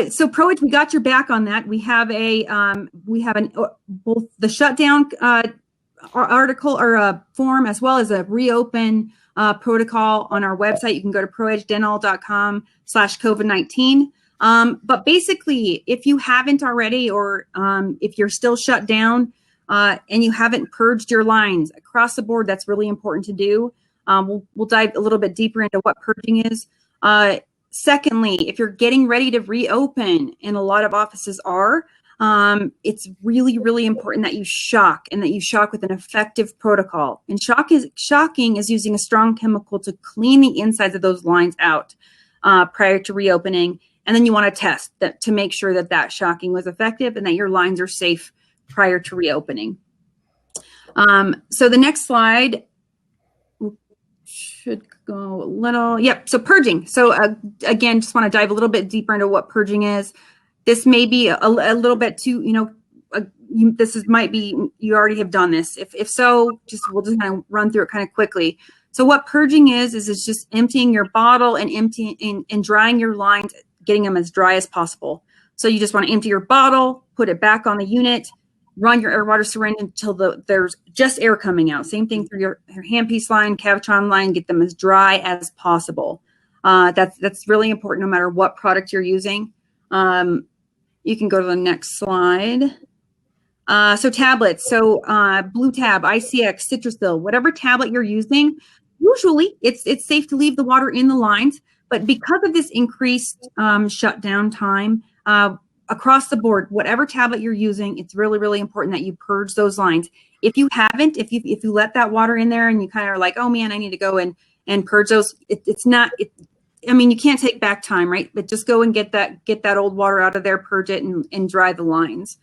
So ProEdge, we got your back on that. We have both the shutdown article or form as well as a reopen protocol on our website. You can go to proedgedental.com/COVID-19. But basically, if you haven't already, or if you're still shut down and you haven't purged your lines across the board, that's really important to do. We'll dive a little bit deeper into what purging is. Secondly, if you're getting ready to reopen, and a lot of offices are, it's really, really important that you shock, and that you shock with an effective protocol. And shocking is using a strong chemical to clean the insides of those lines out prior to reopening. And then you want to test that to make sure that that shocking was effective and that your lines are safe prior to reopening. So the next slide should go a little, yep. So purging. So again, just want to dive a little bit deeper into what purging is. This may be a little bit too, might be, you already have done this. If so, we'll just kind of run through it kind of quickly. So what purging is it's just emptying your bottle and emptying and drying your lines, getting them as dry as possible. So you just want to empty your bottle, put it back on the unit, run your air water syringe until there's just air coming out. Same thing through your handpiece line, Cavitron line, get them as dry as possible. That's really important no matter what product you're using. You can go to the next slide. So tablets, so Blue Tab, ICX, Citrusville, whatever tablet you're using, usually it's safe to leave the water in the lines, but because of this increased shutdown time, across the board, whatever tablet you're using, it's really, really important that you purge those lines. If you haven't, if you let that water in there and you kind of are like, oh man, I need to go and purge those, you can't take back time, right? But just go and get that old water out of there, purge it, and dry the lines.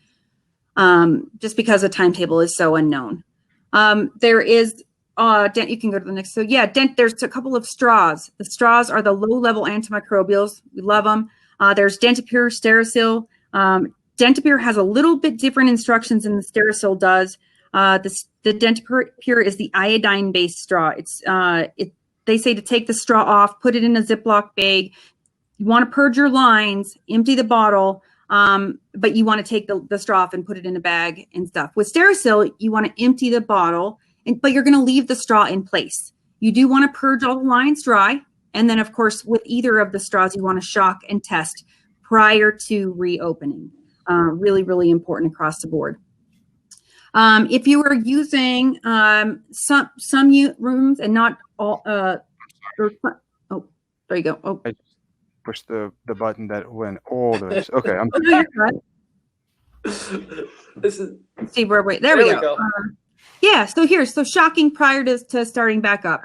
Just because the timetable is so unknown. There is you can go to the next. So yeah, there's a couple of straws. The straws are the low-level antimicrobials. We love them. There's Dentapure, Stericyl. Dentapure has a little bit different instructions than the Stericyl does. The Dentapure is the iodine-based straw. They say to take the straw off, put it in a Ziploc bag. You want to purge your lines, empty the bottle, but you want to take the straw off and put it in a bag and stuff. With Stericyl, you want to empty the bottle, but you're going to leave the straw in place. You do want to purge all the lines dry. And then, of course, with either of the straws, you want to shock and test prior to reopening. Really, really important across the board. If you are using some rooms and not all, there you go. Oh, I just pushed the button that went all this. Okay, I'm. This is. See where there we go. Yeah. So shocking prior to starting back up.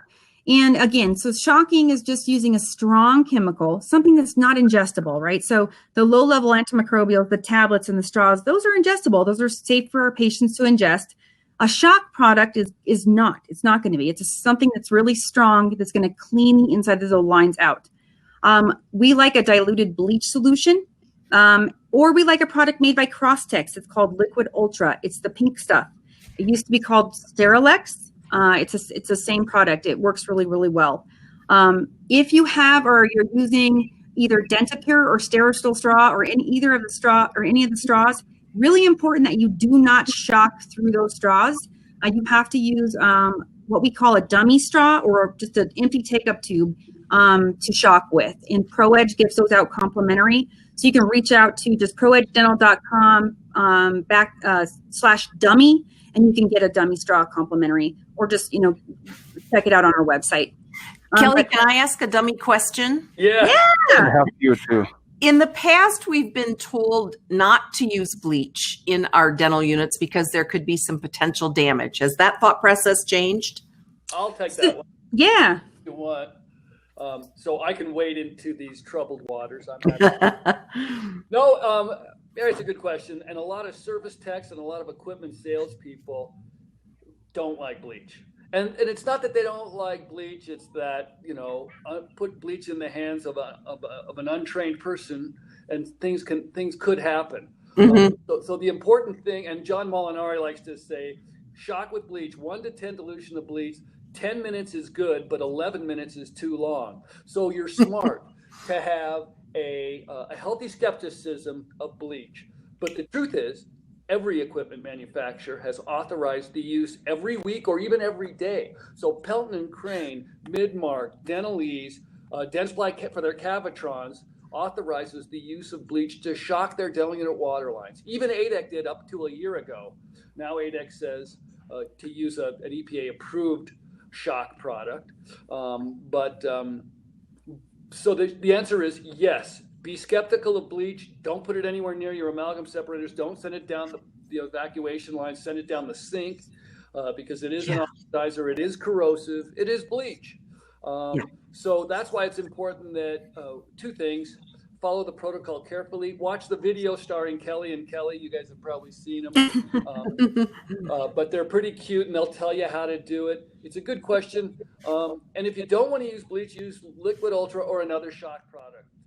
And again, so shocking is just using a strong chemical, something that's not ingestible, right? So the low-level antimicrobials, the tablets and the straws, those are ingestible. Those are safe for our patients to ingest. A shock product is not. It's not going to be. It's something that's really strong that's going to clean the inside of those lines out. We like a diluted bleach solution, or we like a product made by Crosstex. It's called Liquid Ultra. It's the pink stuff. It used to be called Sterilex. It's the same product. It works really, really well. If you have or you're using either Dentapure or Stericyl straw or any of the straws, really important that you do not shock through those straws. You have to use what we call a dummy straw or just an empty take-up tube to shock with. And ProEdge gives those out complimentary. So you can reach out to just proedgedental.com /dummy. And you can get a dummy straw complimentary, or just, check it out on our website. Kelley, can I ask a dummy question? Yeah. I help you too. In the past, we've been told not to use bleach in our dental units because there could be some potential damage. Has that thought process changed? I'll take that one. Yeah. You want? So I can wade into these troubled waters. I'm happy. No, Mary, it's a good question. And a lot of service techs and a lot of equipment salespeople don't like bleach. And it's not that they don't like bleach. It's that, put bleach in the hands of an untrained person and things could happen. Mm-hmm. So the important thing, and John Molinari likes to say, shock with bleach, 1 to 10 dilution of bleach. 10 minutes is good, but 11 minutes is too long. So you're smart to have a healthy skepticism of bleach. But the truth is, every equipment manufacturer has authorized the use every week or even every day. So Pelton and Crane, Midmark, Dentalese, Dentsply for their Cavitrons authorizes the use of bleach to shock their dental unit water lines. Even ADEC did up to a year ago. Now ADEC says to use an EPA-approved shock product. So the answer is yes. Be skeptical of bleach. Don't put it anywhere near your amalgam separators. Don't send it down the evacuation line. Send it down the sink because it is an oxidizer. It is corrosive. It is bleach. So that's why it's important that two things: follow the protocol carefully. Watch the video starring Kelley and Kelley. You guys have probably seen them, but they're pretty cute, and they'll tell you how to do it. It's a good question. And if you don't want to use bleach, use Liquid Ultra or another shock product.